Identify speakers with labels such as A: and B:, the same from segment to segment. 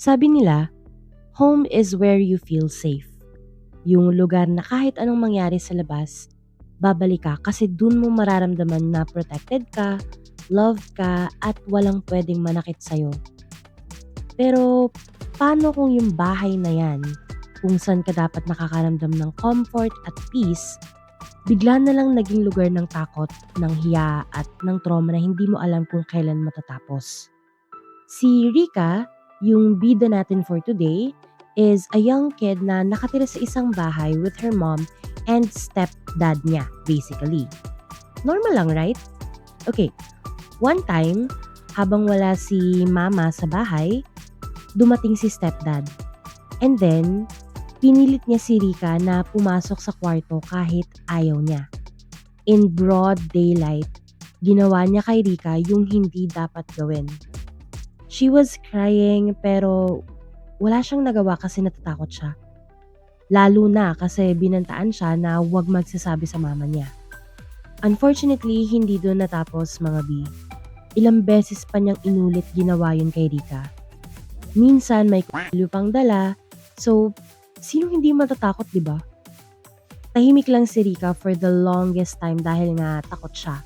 A: Sabi nila, home is where you feel safe. Yung lugar na kahit anong mangyari sa labas, babalik ka kasi dun mo mararamdaman na protected ka, loved ka, at walang pwedeng manakit sa'yo. Pero paano kung yung bahay na yan, kung saan ka dapat nakakaramdam ng comfort at peace, bigla na lang naging lugar ng takot, ng hiya at ng trauma na hindi mo alam kung kailan matatapos? Si Rika, yung bida natin for today, is a young kid na nakatira sa isang bahay with her mom and stepdad niya, basically. Normal lang, right? Okay, one time, habang wala si mama sa bahay, dumating si stepdad. And then, pinilit niya si Rika na pumasok sa kwarto kahit ayaw niya. In broad daylight, ginawa niya kay Rika yung hindi dapat gawin. She was crying pero wala siyang nagawa kasi natatakot siya. Lalo na kasi binantaan siya na huwag magsasabi sa mama niya. Unfortunately, hindi doon natapos mga B. Ilang beses pa niyang inulit ginawa yun kay Rika. Minsan may kulo pang dala, so sino hindi matatakot, di ba? Tahimik lang si Rika for the longest time dahil nga takot siya.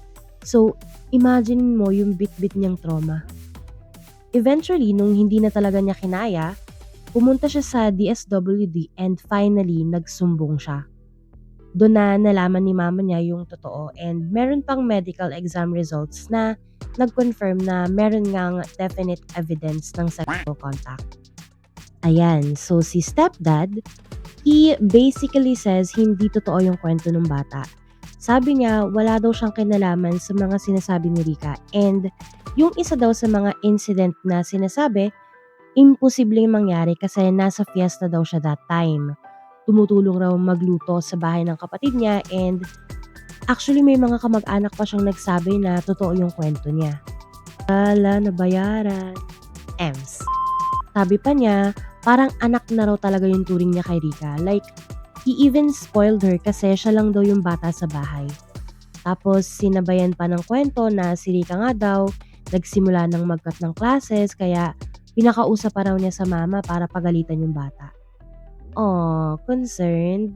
A: So, imagine mo yung bit-bit niyang trauma. Eventually, nung hindi na talaga niya kinaya, pumunta siya sa DSWD and finally nagsumbong siya. Doon na nalaman ni mama niya yung totoo and meron pang medical exam results na nag-confirm na meron ngang definite evidence ng sexual contact. Ayan, so si stepdad, he basically says hindi totoo yung kwento ng bata. Sabi niya wala daw siyang kinalaman sa mga sinasabi ni Rika and yung isa daw sa mga incident na sinasabi, imposibleng mangyari kasi nasa fiesta daw siya that time. Tumutulong raw magluto sa bahay ng kapatid niya and actually may mga kamag-anak pa siyang nagsabi na totoo yung kwento niya. Wala nabayaran. Ems. Sabi pa niya, parang anak na raw talaga yung turing niya kay Rika. Like, he even spoiled her kasi siya lang daw yung bata sa bahay. Tapos sinabayan pa ng kwento na si Rika nga daw nagsimula ng mag-cut ng classes kaya pinakausap pa raw niya sa mama para pagalitan yung bata. Aw, concerned.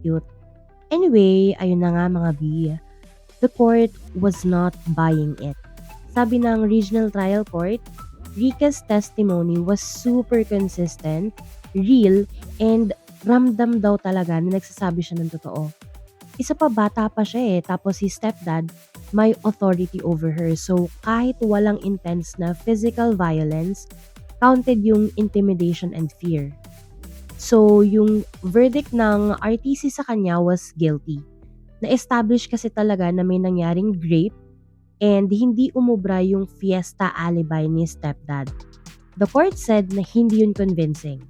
A: Cute. Anyway, ayun na nga mga B. The court was not buying it. Sabi ng Regional Trial Court, Rika's testimony was super consistent, real, and ramdam daw talaga na nagsasabi siya ng totoo. Isa pa bata pa siya tapos si stepdad may authority over her. So kahit walang intense na physical violence, counted yung intimidation and fear. So yung verdict ng RTC sa kanya was guilty. Na-establish kasi talaga na may nangyaring rape and hindi umubra yung fiesta alibi ni stepdad. The court said na hindi yun convincing.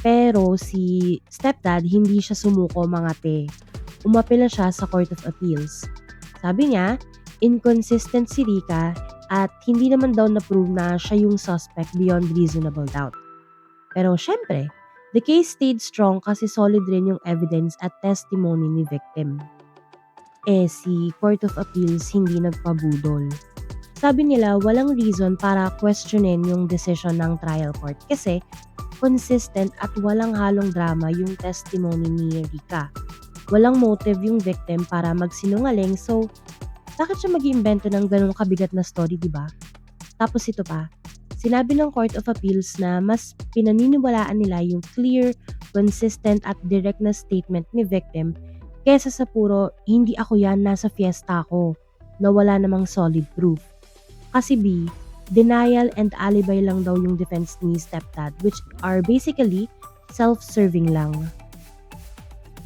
A: Pero si stepdad hindi siya sumuko mga te. Umapela siya sa Court of Appeals. Sabi niya, inconsistent si Rika at hindi naman daw na-prove na siya yung suspect beyond reasonable doubt. Pero syempre, the case stayed strong kasi solid rin yung evidence at testimony ni victim. Si Court of Appeals hindi nagpabudol. Sabi nila walang reason para questionin yung decision ng trial court kasi consistent at walang halong drama yung testimony ni Rika. Walang motive yung victim para magsinungaling so bakit siya mag-iimbento ng ganong kabigat na story, di ba? Tapos ito pa, sinabi ng Court of Appeals na mas pinaniniwalaan nila yung clear, consistent at direct na statement ni victim kesa sa puro, hindi ako yan, nasa fiesta ako, na wala namang solid proof. Kasi B, denial and alibi lang daw yung defense ni stepdad which are basically self-serving lang.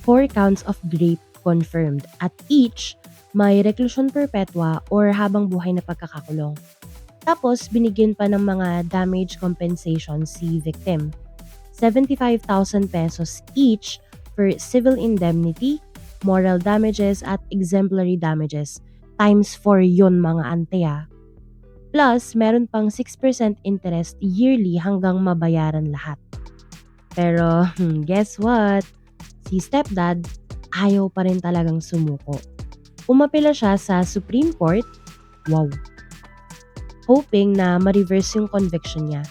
A: 4 counts of rape confirmed at each may reclusion perpetua or habang buhay na pagkakakulong. Tapos binigyan pa ng mga damage compensation si victim. 75,000 pesos each for civil indemnity, moral damages at exemplary damages. Times 4 yun mga ante ah. Plus, meron pang 6% interest yearly hanggang mabayaran lahat. Pero guess what? Si stepdad, ayaw pa rin talagang sumuko. Umapela siya sa Supreme Court, wow, hoping na ma-reverse yung conviction niya.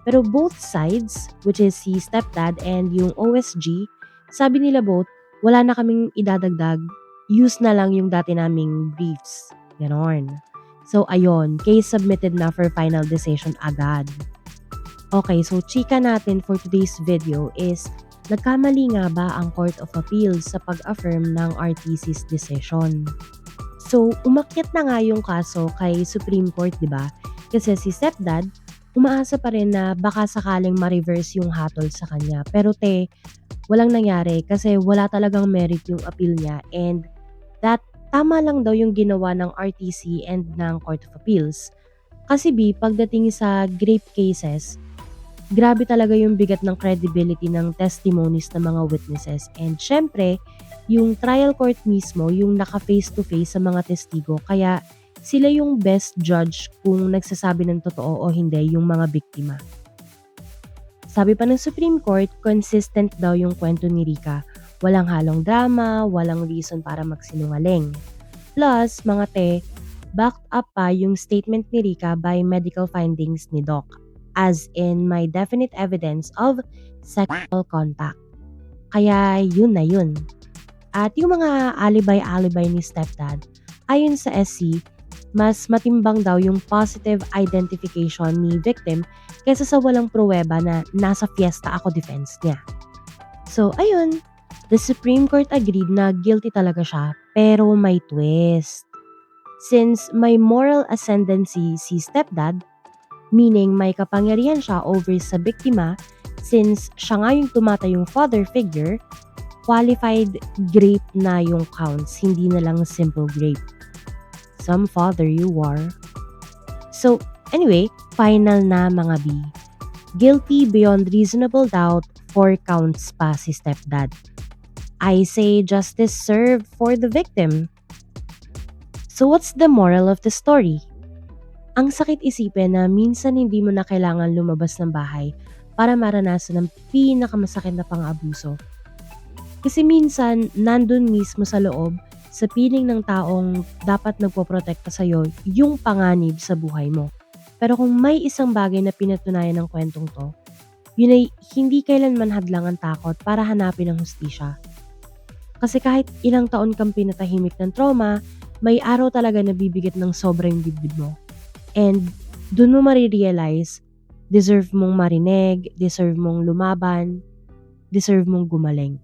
A: Pero both sides, which is si stepdad and yung OSG, sabi nila both, wala na kaming idadagdag, use na lang yung dati naming briefs. Ganon. So ayun, case submitted na for final decision agad. Okay, so chika natin for today's video is, nagkamali nga ba ang Court of Appeals sa pag-affirm ng RTC's decision? So, umakyat na nga yung kaso kay Supreme Court, di ba? Kasi si stepdad, umaasa pa rin na baka sakaling ma-reverse yung hatol sa kanya. Pero walang nangyari kasi wala talagang merit yung appeal niya, and that tama lang daw yung ginawa ng RTC and ng Court of Appeals. Kasi pagdating sa grape cases, grabe talaga yung bigat ng credibility ng testimonies ng mga witnesses. And syempre, yung trial court mismo, yung naka-face to face sa mga testigo, kaya sila yung best judge kung nagsasabi ng totoo o hindi yung mga biktima. Sabi pa ng Supreme Court, consistent daw yung kwento ni Rica. Walang halong drama, walang reason para magsinungaling. Plus, mga backed up pa yung statement ni Rica by medical findings ni Doc, as in my definite evidence of sexual contact. Kaya yun na yun. At yung mga alibay-alibay ni stepdad, ayon sa SC, mas matimbang daw yung positive identification ni victim kaysa sa walang pruweba na nasa fiesta ako defense niya. So ayun, the Supreme Court agreed na guilty talaga siya, pero may twist. Since may moral ascendancy si stepdad, meaning may kapangyarihan siya over sa biktima, since siya nga yung tumatayong father figure, qualified grape na yung counts, hindi na lang simple grape. Some father you are. So, anyway, final na mga B. Guilty beyond reasonable doubt, 4 counts pa si stepdad. I say justice served for the victim. So what's the moral of the story? Ang sakit isipin na minsan hindi mo na kailangan lumabas ng bahay para maranasan ng pinakamasakit na pang-abuso. Kasi minsan, nandun mismo sa loob, sa piling ng taong dapat nagpoprotekta sa'yo, yung panganib sa buhay mo. Pero kung may isang bagay na pinatunayan ng kwentong to, yun ay hindi kailanman hadlang ang takot para hanapin ang hustisya. Kasi kahit ilang taon kang pinatahimik ng trauma, may araw talaga na bibigat ng sobrang dibdib mo. And dun mo marirealize, deserve mong marinig, deserve mong lumaban, deserve mong gumaling.